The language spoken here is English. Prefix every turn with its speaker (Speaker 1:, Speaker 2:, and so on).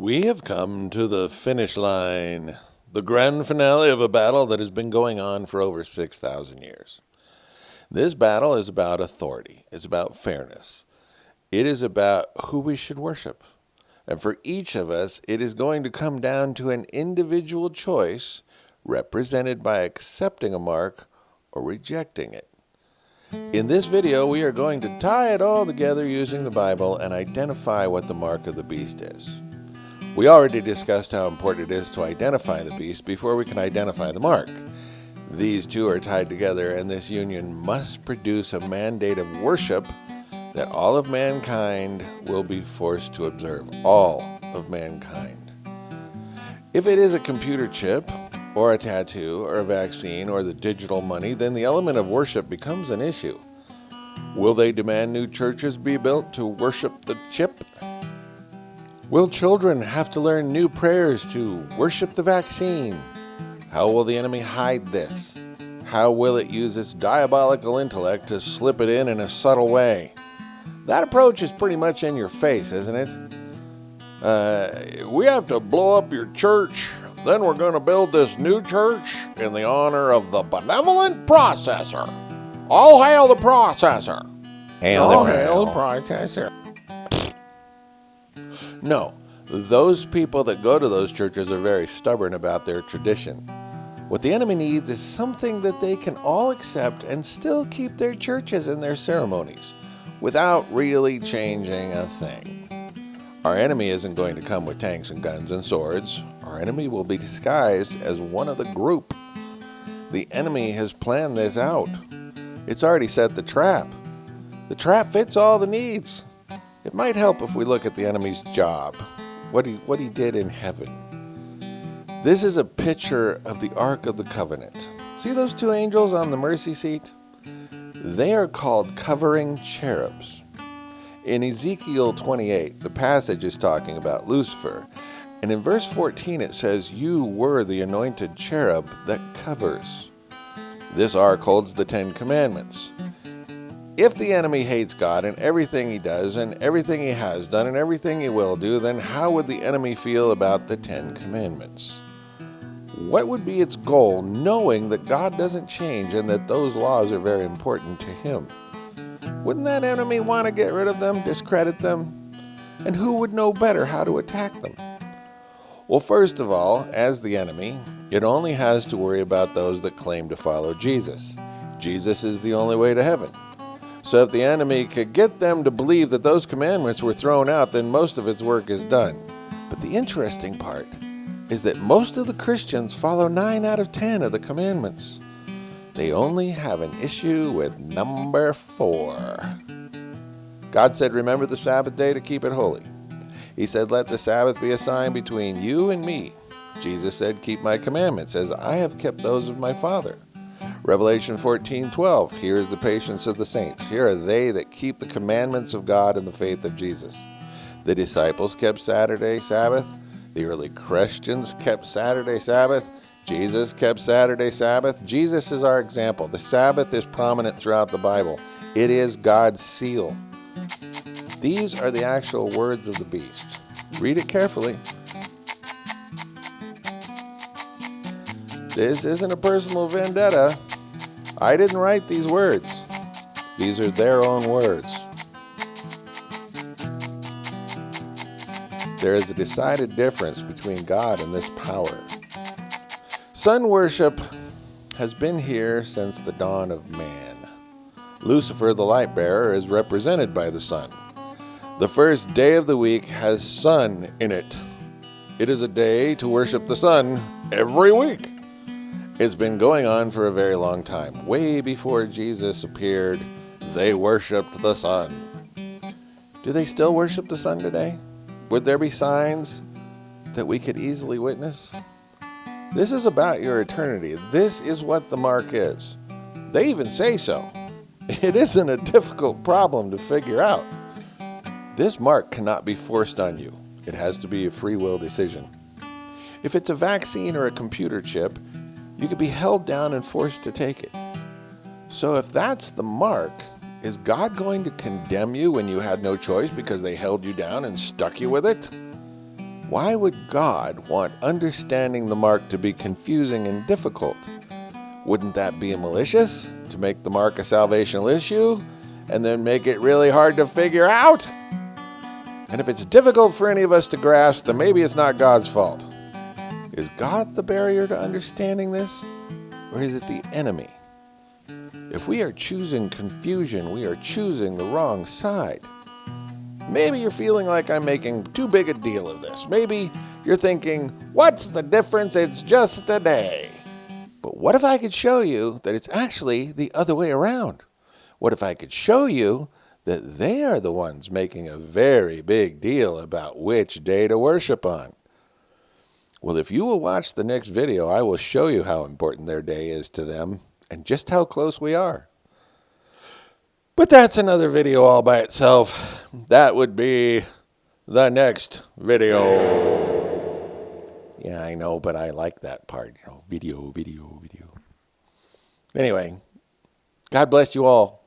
Speaker 1: We have come to the finish line, the grand finale of a battle that has been going on for over 6,000 years. This battle is about authority. It's about fairness. It is about who we should worship. And for each of us, it is going to come down to an individual choice represented by accepting a mark or rejecting it. In this video, we are going to tie it all together using the Bible and identify what the mark of the beast is. We already discussed how important it is to identify the beast before we can identify the mark. These two are tied together, and this union must produce a mandate of worship that all of mankind will be forced to observe. All of mankind. If it is a computer chip, or a tattoo, or a vaccine, or the digital money, then the element of worship becomes an issue. Will they demand new churches be built to worship the chip? Will children have to learn new prayers to worship the vaccine? How will the enemy hide this? How will it use its diabolical intellect to slip it in a subtle way? That approach is pretty much in your face, isn't it? We have to blow up your church, then we're going to build this new church in the honor of the benevolent processor. All hail the processor. All hail the processor. No, those people that go to those churches are very stubborn about their tradition. What the enemy needs is something that they can all accept and still keep their churches and their ceremonies without really changing a thing. Our enemy isn't going to come with tanks and guns and swords. Our enemy will be disguised as one of the group. The enemy has planned this out. It's already set the trap. The trap fits all the needs. It might help if we look at the enemy's job, what he did in heaven. This is a picture of the Ark of the Covenant. See those two angels on the mercy seat? They are called covering cherubs. In Ezekiel 28, the passage is talking about Lucifer, and in verse 14 it says, "You were the anointed cherub that covers." This ark holds the 10 Commandments. If the enemy hates God and everything he does and everything he has done and everything he will do, then how would the enemy feel about the 10 Commandments? What would be its goal, knowing that God doesn't change and that those laws are very important to him? Wouldn't that enemy want to get rid of them, discredit them? And who would know better how to attack them? Well, first of all, as the enemy, it only has to worry about those that claim to follow Jesus. Jesus is the only way to heaven. So if the enemy could get them to believe that those commandments were thrown out, then most of its work is done. But the interesting part is that most of the Christians follow 9 out of 10 of the commandments. They only have an issue with number 4. God said, "Remember the Sabbath day to keep it holy." He said, "Let the Sabbath be a sign between you and me." Jesus said, "Keep my commandments as I have kept those of my Father." Revelation 14:12, "Here is the patience of the saints. Here are they that keep the commandments of God and the faith of Jesus." The disciples kept Saturday Sabbath. The early Christians kept Saturday Sabbath. Jesus kept Saturday Sabbath. Jesus is our example. The Sabbath is prominent throughout the Bible. It is God's seal. These are the actual words of the beast. Read it carefully. This isn't a personal vendetta. I didn't write these words. These are their own words. There is a decided difference between God and this power. Sun worship has been here since the dawn of man. Lucifer, the light bearer, is represented by the sun. The first day of the week has sun in it. It is a day to worship the sun every week. It's been going on for a very long time. Way before Jesus appeared, they worshiped the sun. Do they still worship the sun today? Would there be signs that we could easily witness? This is about your eternity. This is what the mark is. They even say so. It isn't a difficult problem to figure out. This mark cannot be forced on you. It has to be a free will decision. If it's a vaccine or a computer chip, you could be held down and forced to take it. So if that's the mark, is God going to condemn you when you had no choice because they held you down and stuck you with it? Why would God want understanding the mark to be confusing and difficult? Wouldn't that be malicious, to make the mark a salvational issue and then make it really hard to figure out? And if it's difficult for any of us to grasp, then maybe it's not God's fault. Is God the barrier to understanding this, or is it the enemy? If we are choosing confusion, we are choosing the wrong side. Maybe you're feeling like I'm making too big a deal of this. Maybe you're thinking, what's the difference? It's just a day. But what if I could show you that it's actually the other way around? What if I could show you that they are the ones making a very big deal about which day to worship on? Well, if you will watch the next video, I will show you how important their day is to them and just how close we are. But that's another video all by itself. That would be the next video. Yeah, I know, but I like that part. Video. Anyway, God bless you all.